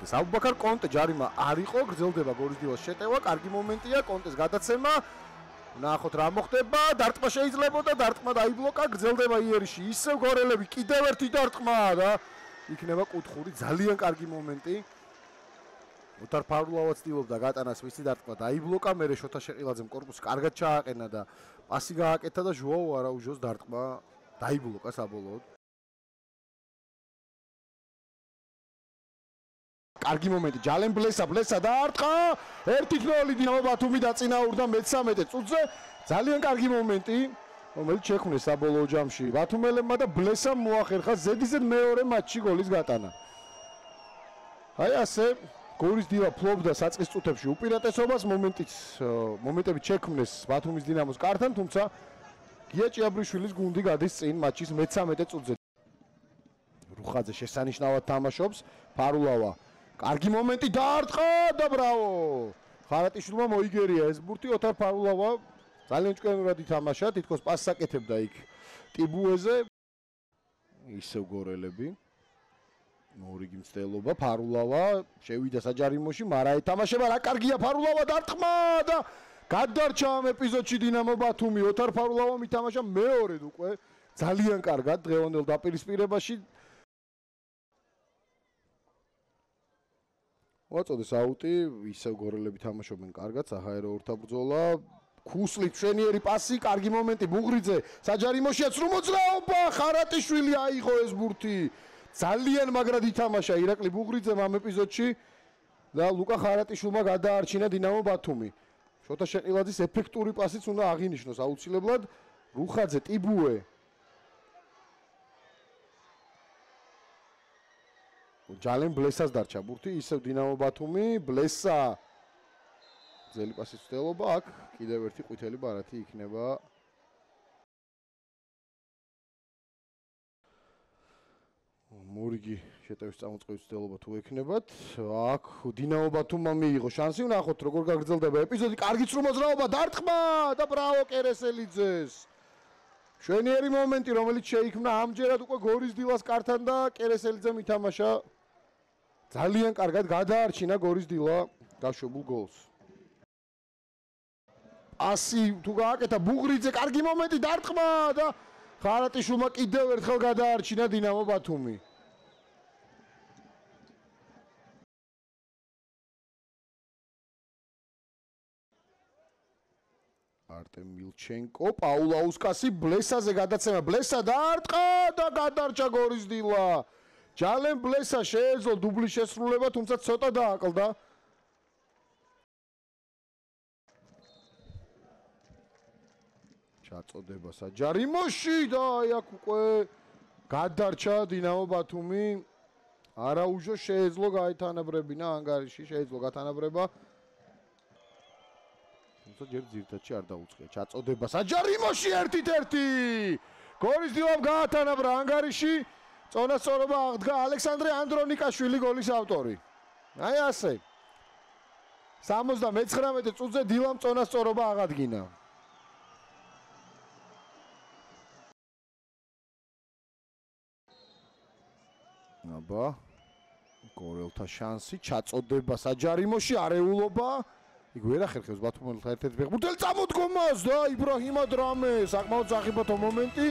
საბუქარ კონტე ჯარიმა არ იყო, გრძელდება გორის დილას შეტევა, კარგი მომენტია, კონტეს გადაცემა. ნახოთ რა მოხდება, დარტყმა შეიძლებოდა, დარტყმა დაიბლოკა, გრძელდება იერიში. ისევ გორელები, კიდევ ერთი დარტყმა და იქნება კუთხური, ძალიან კარგი მომენტი. ოთარ ფარულავაც ცდილობდა გატანას მისი დარტყმა, დაიბლოკა, მერე შოთა შეყილაძემ კორპუსი კარგად ჩააყენა და პასი გააკეთა და ჟუაო არაუჟოს დარტყმა დაიბლოკა საბოლოოდ. კარგი მომენტი, ჯალენ ბლესა დაარტყა, 1-0 დინამო ბათუმი დაწინაურდა მე-13 წუთზე. ძალიან კარგი მომენტი, რომელიც შექმნეს საბოლოო ჯამში ბათუმელებმა და ბლესამ მოახერხა ზედიზედ მეორე მატჩში გოლის გატანა. აი ასე გორის დილა ფლობდა საწყის წუთებში უპირატესობას, მომენტები შექმნეს ბათუმის დინამოს კართან, თუმცა გია ჭიაბრიშვილის გუნდი გადის წინ მატჩის მე-13 წუთზე. რუხაძე შესანიშნავად თამაშობს, ფარულავა კარგი მომენტი დაარტყა და ბრავო! ხარატიშვილმა მოიგერია ეს ბურთი, ოთარ ფარულავა ძალიან ჭკვიანურად ითამაშა, თითქოს პასს აკეთებდა იქ ტიბუეზე. ისევ გორელები. მორიგი მცდელობა, ფარულავა შევიდა საჯარიმოში, მაგრამ ეთამაშება რა კარგია ფარულავა დარტყმა და გადარჩა ამ ეპიზოდში დინამო ბათუმი. ოთარ ფარულავამ ითამაშა მეორედ უკვე ძალიან კარგად დღევანდელ დაპირისპირებაში. უაწოდეს აუტი, ისევ გორელები თამაშობენ კარგად, საჰაერო ორთაბრძოლა. ქუსლით მშვენიერი პასი, კარგი მომენტი ბუღრიძე საჯარიმოშია ცრუ მოძრაობა, ხარატიშვილი აიღო ეს ბურთი. ძალიან მაგრად ითამაშა ირაკლი ბუღრიძემ ამ ეპიზოდში და ლუკა ხარატიშვილმა გადაარჩინა დინამო ბათუმი. შოთა შეყილაძის ეფექტური პასიც უნდა აღინიშნოს აუცილებლად. რუხაძე ტიბუე ჯალენ ბლესას დარჩა ბურთი, ისევ დინამო ბათუმი, ბლესა ძელი პასის ცდელობა, აქ კიდევ ერთი ყვითელი ბარათი იქნება. მორიგი შეტევის წამოწყების ცდელობა თუ ექნებათ, აქ დინამო ბათუმმა მიიღო შანსი, ვნახოთ როგორ გაგრძელდება ეპიზოდი, კარგი ცრუ მოძრაობა, დარტყმა და ბრავო კერესელიძეს. მშვენიერი მომენტი, რომელიც შეიქმნა ამჯერად უკვე გორის დილას კართან და კერესელიძემ ითამაშა ძალიან კარგად გადაარჩინა გორის დილა გაშვებულ გოლს. ასი თუ გააკეთა ბუღრიძე, კარგი მომენტი, დარტყმა და ხარატიშვილმა კიდევ ერთხელ გადაარჩინა დინამო ბათუმი. არტემ მილჩენკო, პაულაუსკასი, ბლესაზე გადაცემა, ბლესა დაარტყა და გადარჩა გორის დილა. ჯალენ ბლესა შეეძლო დუბლის შესრულება, თუმცა ცოტა დააკლდა. ჩაწოდება საჯარიმოში და აი აქ უკვე გადარჩა დინამო ბათუმი. არაუჟო შეეძლო გაეთანაბრებინა ანგარიში, შეეძლო გათანაბრება. თუმცა ჯერ ძირთადში არ დაუწყია. ჩაწოდება საჯარიმოში 1-1. გორის დილამ გაათანაბრა ანგარიში. წონასწორობა აღდგა ალექსანდრე ანდრონიკაშვილი გოლის ავტორი. აი ასე. 79 წუთზე დილამ წონასწორობა აღადგინა. აბა გორელთა შანსი, ჩაწოდება საჯარიმოში, არეულობა. იქ ვერ ახერხებს ბათუმელთა ერთ-ერთ ფეხბურთელ წამოდგომას და იბრაჰიმ ადრამე საკმაოდ სახიფათო მომენტი.